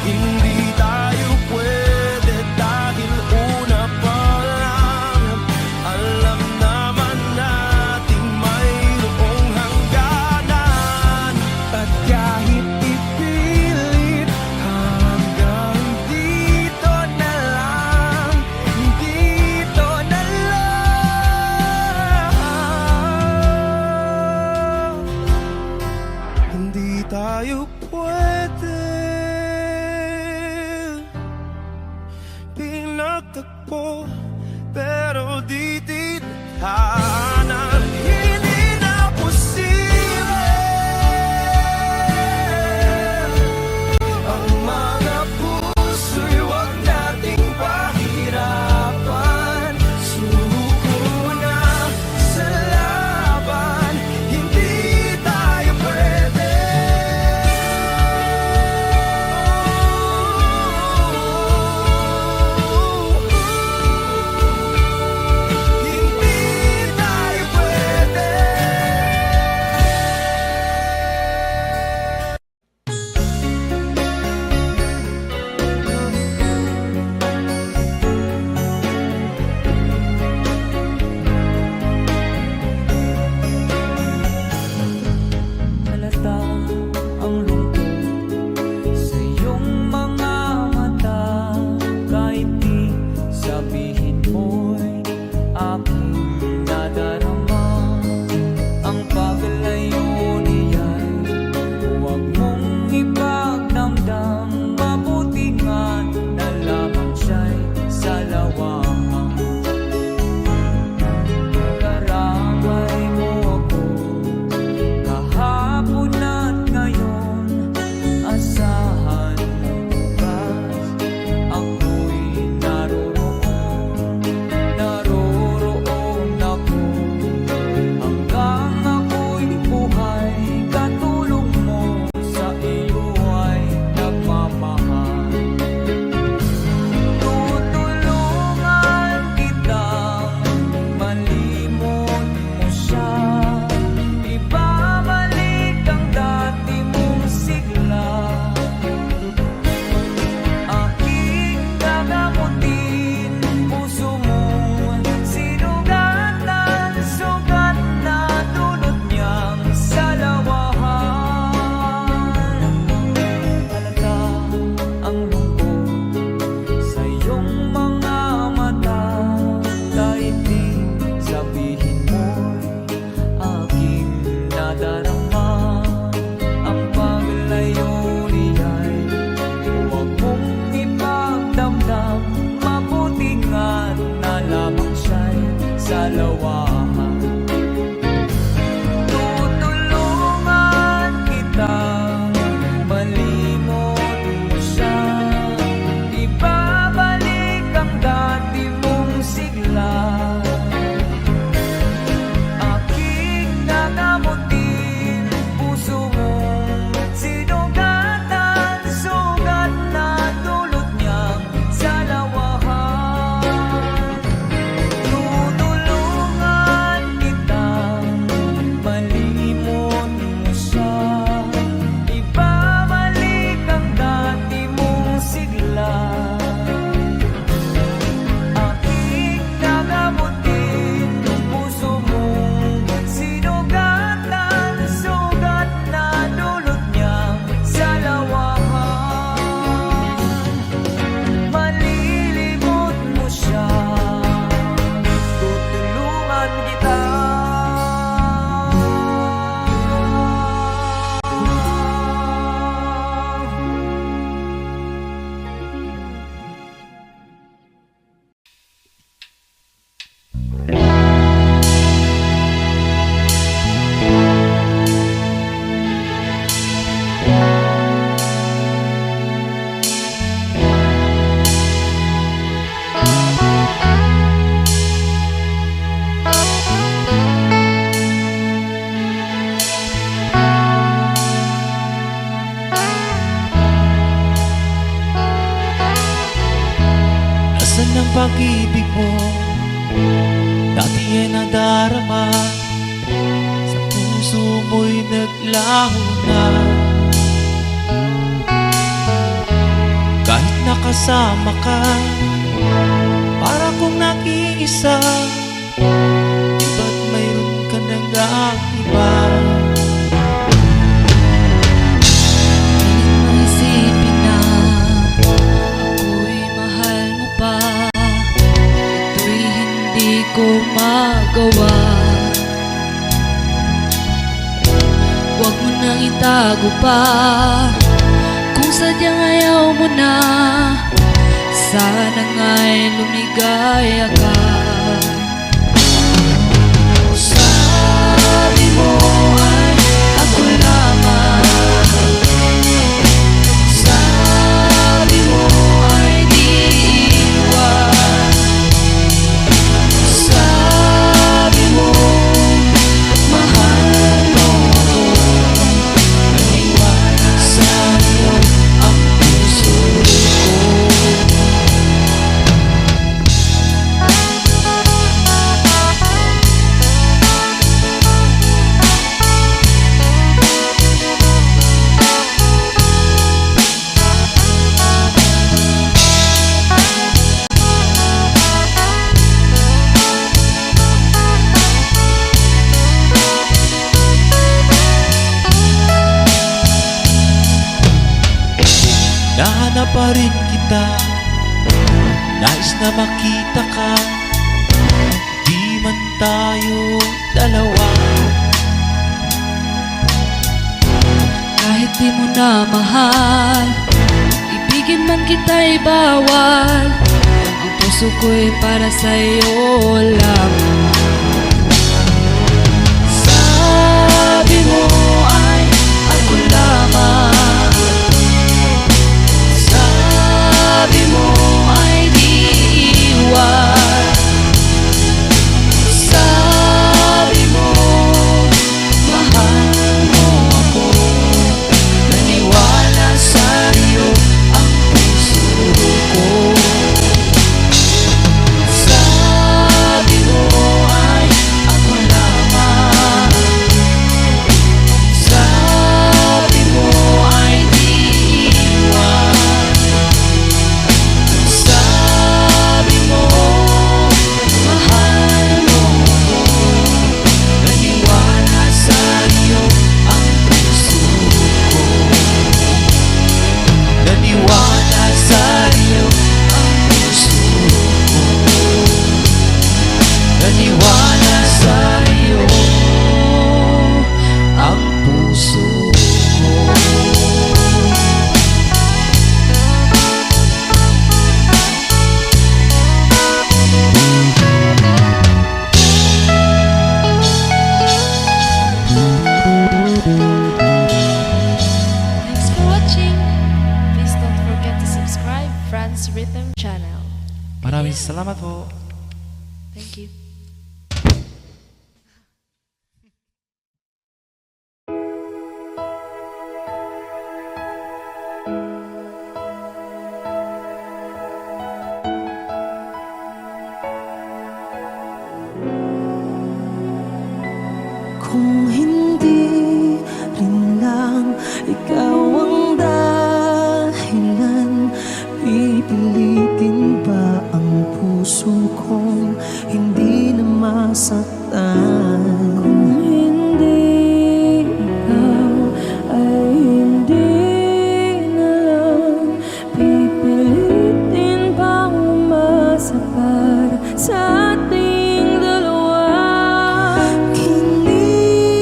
Hindi tayo pwede dahil una pa lang, alam naman nating mayroong hangganan. At kahit ipilit, hanggang dito na lang, dito na lang. Hindi tayo pwede, pinagtagpo, pero di tinadhana. Hindi na posible ang mga puso'y huwag nating pahirapan. Suko na sa laban, hindi tayo pwede. Hindi tayo dalawahan. Tutulungan kita, malimot mo siya, ibabalik ang dati mong sigla. Aking nanamutin, puso mong sinugatan, sugat na dulot niyang salawahan. Tutulungan kita, malimot mo siya, ibabalik ang dati mong sigla. Aking nagamutin, puso mong sinugatan, sugat na dulot niyang salawahan. Malilimot mo siya, tutulungan kita. Nasaan ang pag-ibig mo? Dati ay nadarama, sa puso mo'y naglaho na. Kahit nakasama ka, para kong nag-iisa, di ba't mayroon ka nang iba? Isipin na ako'y mahal mo pa, ito'y hindi ko magawa. Huwag mo nang itago pa, kung sadyang ayaw mo na, sana nga'y lumigaya ka. Sabi mo ay ako lamang, sabi mo ay di iwan, sabi mo mahal mo ako, naniwala sa'yo ang puso ko. Nahanap pa rin kita, nais na makita ka, di man tayo dalawa. Kahit di mo na mahal, ibigin man kita'y bawal, ang puso ko'y para sa'yo lamang. Sabi mo ay ako lamang, sabi mo ay di iwan, sabi mo mahal mo ako, naniwala sa'yo ang puso ko. Sabi mo ay ako lamang, sabi mo ay di iwan, Rhythm Channel. Maraming salamat po. Thank you. Kung hindi rin lang ikaw ang dahilan, pipilitin ba ang puso kong hindi na masaktan? Kung hindi ikaw ay hindi na lang, pipilitin bang umasa para sa ating dalawa? Kiniginaw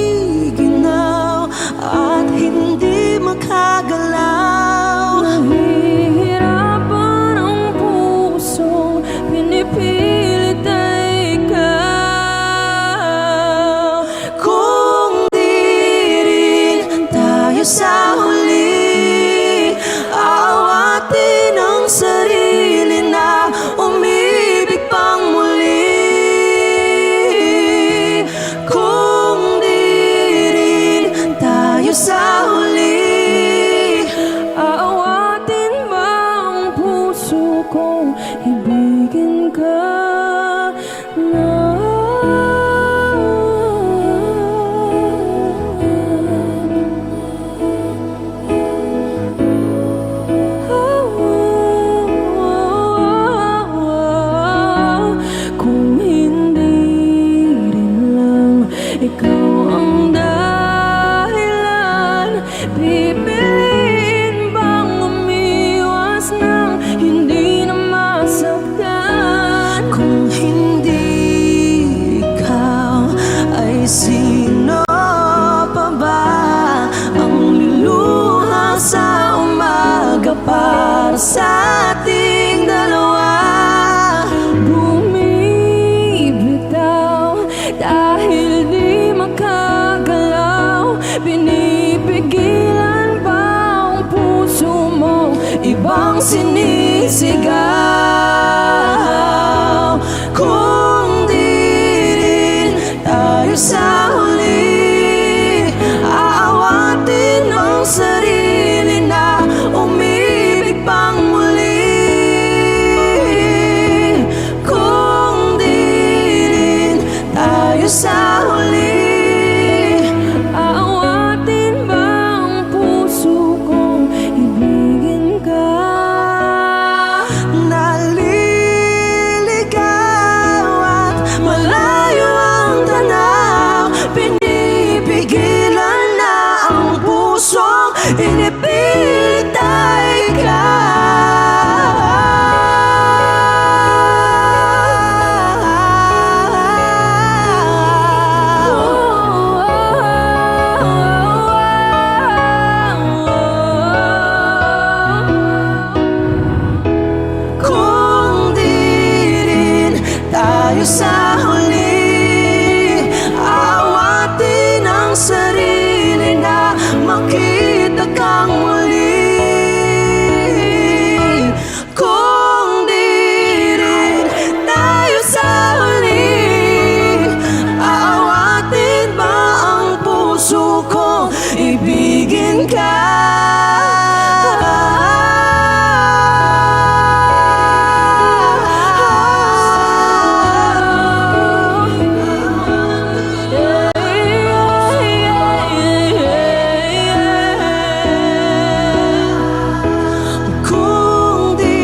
at hindi makagalaw, nahihirapan ang pusong pinipilit ay ikaw. Kung di rin tayo sa huli, aawatin ang sarili na umibig pang muli. Kung di rin tayo sa huli, aawatin ba ang puso kong ibigin ka na? Kung hindi rin lang ikaw ang dahilan, pipiliin bang umiwas ng hindi na masaktan? Kung hindi ikaw, ay sino pa ba ang luluha sa umaga para sa ating dalawa? Bumibitaw dahil di makagalaw, pinipigilan ba ang puso mo ibang sinisigaw? Kung di rin tayo sa huli, aawatin ang sarili na umibig pang muli. Kung di rin tayo sa huli, aawatin ba ang puso kong ibigin ka? Naliligaw at malayo ang tanaw, pinipigilan na ang pusong inipilit ay kung di rin tayo sa huli, aawatin ang sarili na makita kang muli. Kung di rin tayo sa huli, aawatin ba ang puso kong ibigin ka? Kung di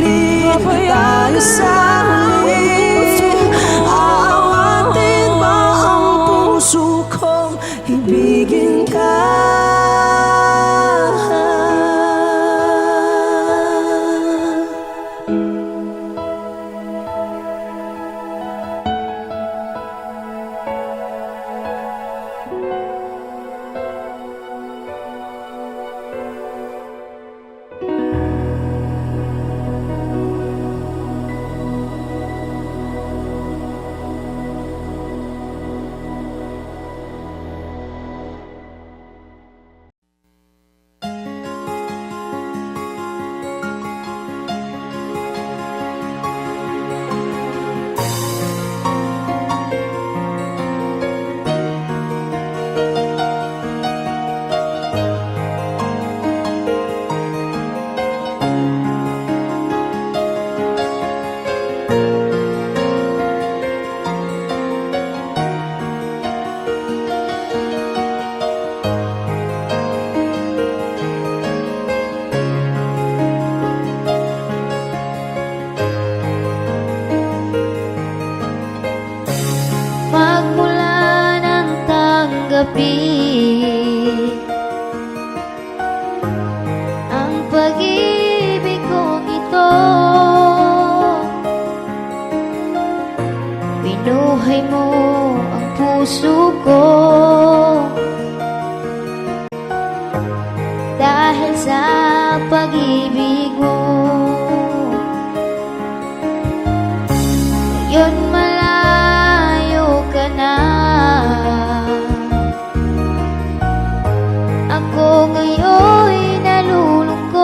rin tayo sa huli, aawatin ba ang puso kong ibigin ka? gabi. Ang pag-ibig kong ito, binuhay mo ang puso ko. Dahil sa pag-ibig mo, ngayon malayo ka na. Ako ngayon'y nalulungkot,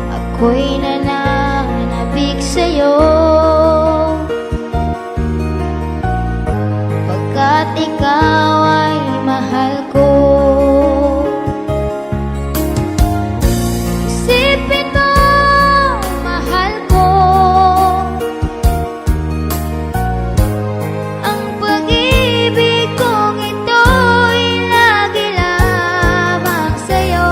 ako'y nananabik sa'yo, pagkat ikaw ay mahal ko. Isipin mo, mahal ko, ang pag-ibig kong ito'y lagi lamang sa'yo.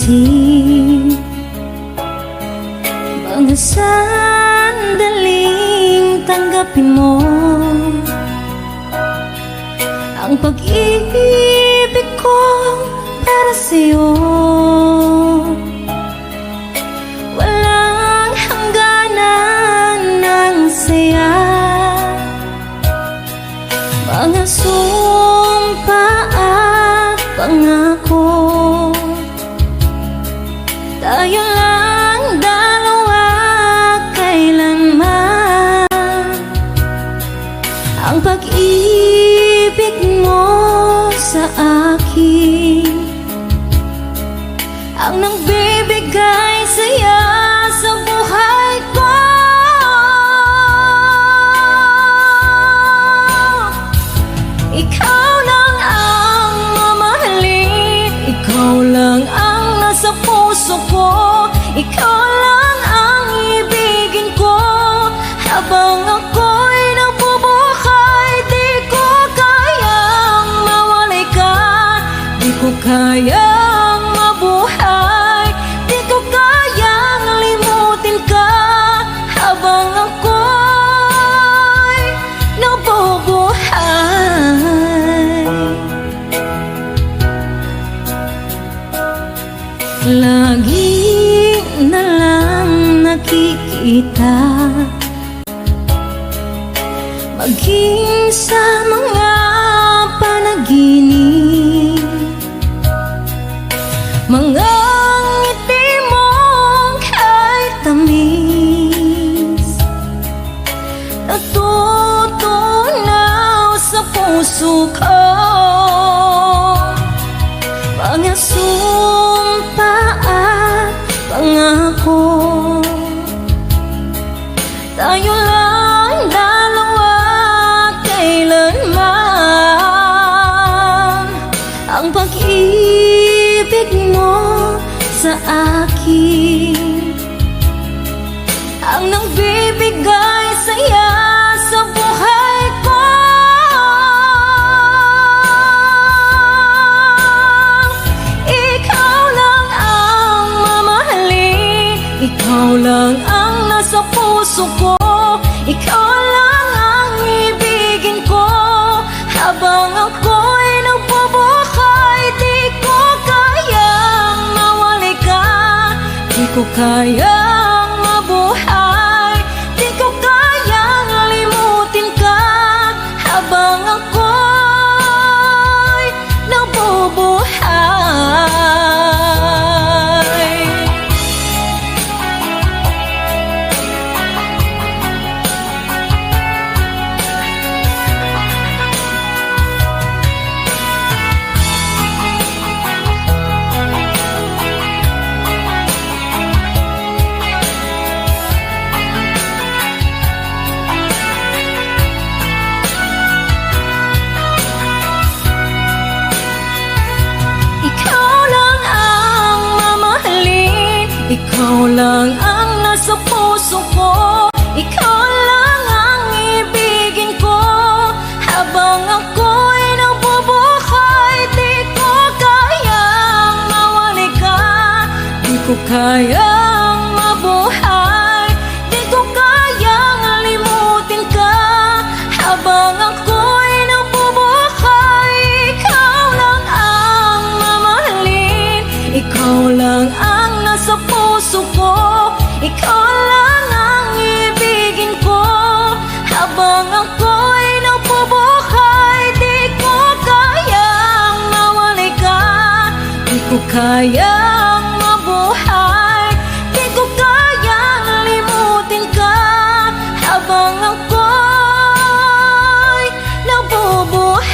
isip. Mga sandaling tanggapin mo ang pag-ibig ko para sa'yo. Walang hangganan ng saya, mga sumpa at pangako. Tayo lang dalawa kailanman. Ang pag-ibig mo sa akin ang nagbibigay saya sa buhay ko. Ikaw lang ang mamahalin, ikaw lang ang nasa puso ko, ikaw lang ang ibigin ko. Habang ako'y nabubuhay, di ko kayang mawalay ka, di ko kayang mabuhay, di ko kayang limutin ka. Habang ako'y nabubuhay, lagi na lang nakikita, maging sa mga panaginip, mga ngiti mong kahit tamis, natutunaw sa puso ko. Mga sumpa at pangako, tayo lang dalawa kailanman. Ang pag-ibig mo sa akin ang nagbibigay saya sa buhay ko. Ikaw lang ang mamahalin, ikaw lang ang nasa puso ko, ikaw lang ang ibigin ko. Habang ako'y nagbubuhay, di ko kayang mawalay ka, di ko kayang mabuhay, di ko kayang limutin ka. Habang ako'y nabubuhay, ikaw lang ang mamahalin, ikaw lang ang nasa puso ko, ikaw lang ang ibigin ko. Habang ako'y nabubuhay, di ko kayang mawalay ka, di ko kayang mabuhay, di ko kayang limutin ka. Habang ako'y nabubuhay, ikaw lang ang mamahalin, ikaw lang ang nasa puso ko, ikaw lang ang ibigin ko. Habang ako'y nabubuhay, di ko kayang mawalay ka, di ko kayang mabuhay, di ko kayang limutin ka. Habang ako'y nabubuhay.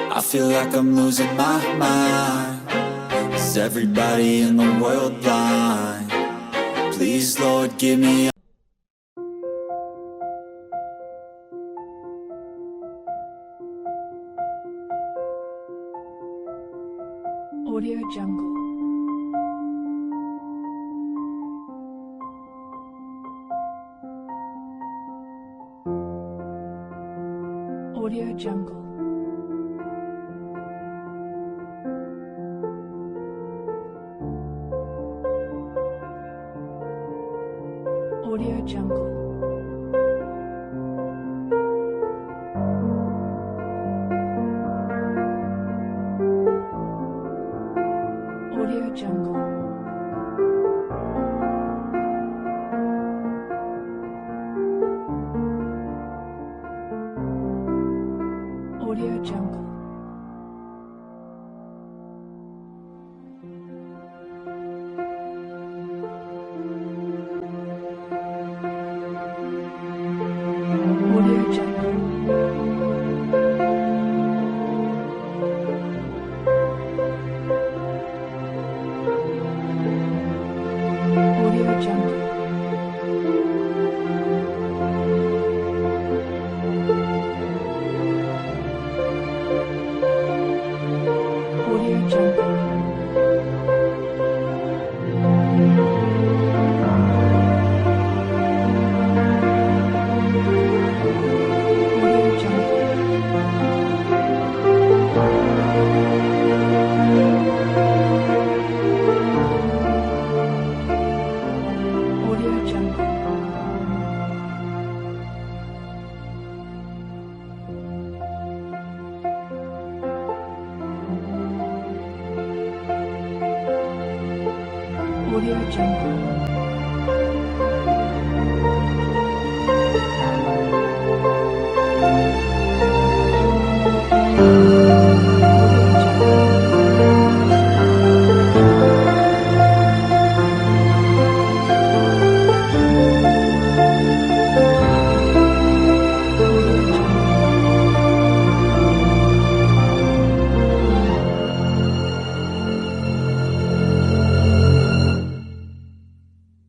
I feel like I'm losing my mind. Is everybody in the world blind? Please, Lord, give me Audio Jungle. Audio Jungle. Audio Jungle. Audio Jungle. Audio Jungle. Audio Jungle. Audio Jungle. Audio Jungle. Audio Jungle. Audio Jungle. Audio Jungle.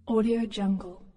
Audio Jungle.